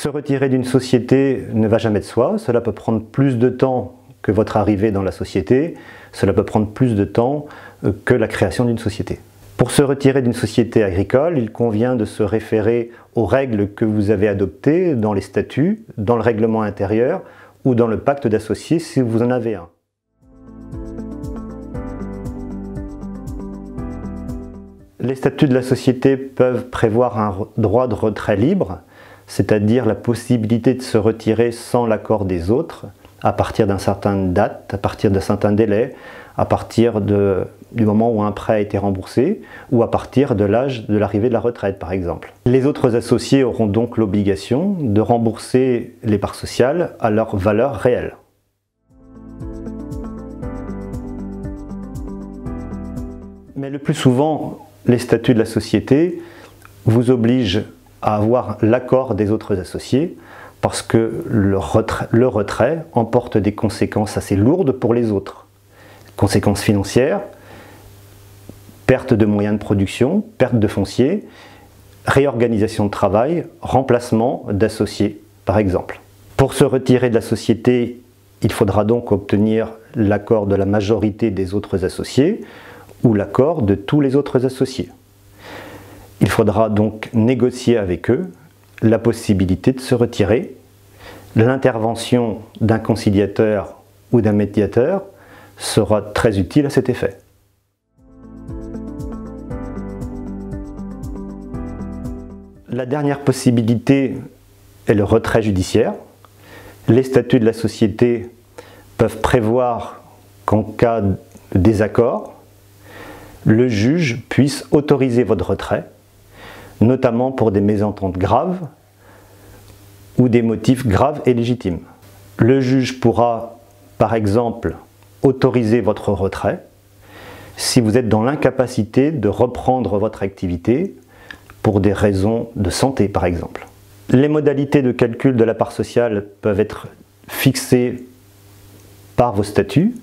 Se retirer d'une société ne va jamais de soi, cela peut prendre plus de temps que votre arrivée dans la société, cela peut prendre plus de temps que la création d'une société. Pour se retirer d'une société agricole, il convient de se référer aux règles que vous avez adoptées dans les statuts, dans le règlement intérieur ou dans le pacte d'associés si vous en avez un. Les statuts de la société peuvent prévoir un droit de retrait libre, c'est-à-dire la possibilité de se retirer sans l'accord des autres, à partir d'une certaine date, à partir d'un certain délai, à partir du moment où un prêt a été remboursé, ou à partir de l'âge de l'arrivée de la retraite par exemple. Les autres associés auront donc l'obligation de rembourser les parts sociales à leur valeur réelle. Mais le plus souvent, les statuts de la société vous obligent à avoir l'accord des autres associés parce que le retrait emporte des conséquences assez lourdes pour les autres. Conséquences financières, perte de moyens de production, perte de foncier, réorganisation de travail, remplacement d'associés par exemple. Pour se retirer de la société, il faudra donc obtenir l'accord de la majorité des autres associés ou l'accord de tous les autres associés. Il faudra donc négocier avec eux la possibilité de se retirer. L'intervention d'un conciliateur ou d'un médiateur sera très utile à cet effet. La dernière possibilité est le retrait judiciaire. Les statuts de la société peuvent prévoir qu'en cas de désaccord, le juge puisse autoriser votre retrait, notamment pour des mésententes graves ou des motifs graves et légitimes. Le juge pourra, par exemple, autoriser votre retrait si vous êtes dans l'incapacité de reprendre votre activité pour des raisons de santé, par exemple. Les modalités de calcul de la part sociale peuvent être fixées par vos statuts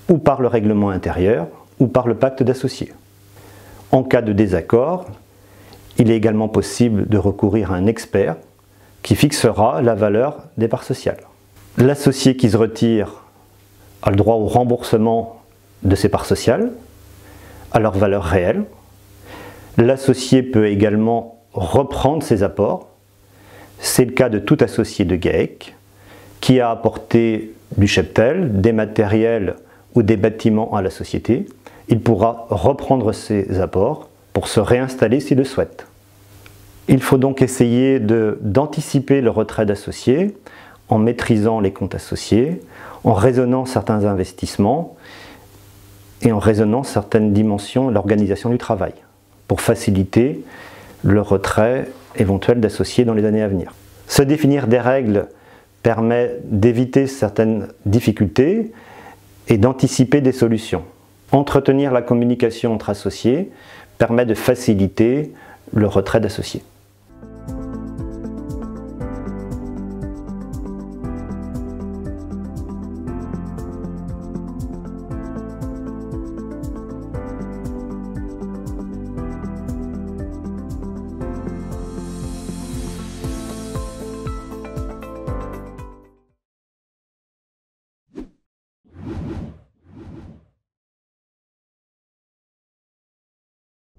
ou par le règlement intérieur ou par le pacte d'associés. En cas de désaccord, il est également possible de recourir à un expert qui fixera la valeur des parts sociales. L'associé qui se retire a le droit au remboursement de ses parts sociales, à leur valeur réelle. L'associé peut également reprendre ses apports. C'est le cas de tout associé de GAEC qui a apporté du cheptel, des matériels ou des bâtiments à la société. Il pourra reprendre ses apports pour se réinstaller s'il le souhaite. Il faut donc essayer d'anticiper le retrait d'associés en maîtrisant les comptes associés, en raisonnant certains investissements et en raisonnant certaines dimensions de l'organisation du travail pour faciliter le retrait éventuel d'associés dans les années à venir. Se définir des règles permet d'éviter certaines difficultés et d'anticiper des solutions. Entretenir la communication entre associés permet de faciliter le retrait d'associés.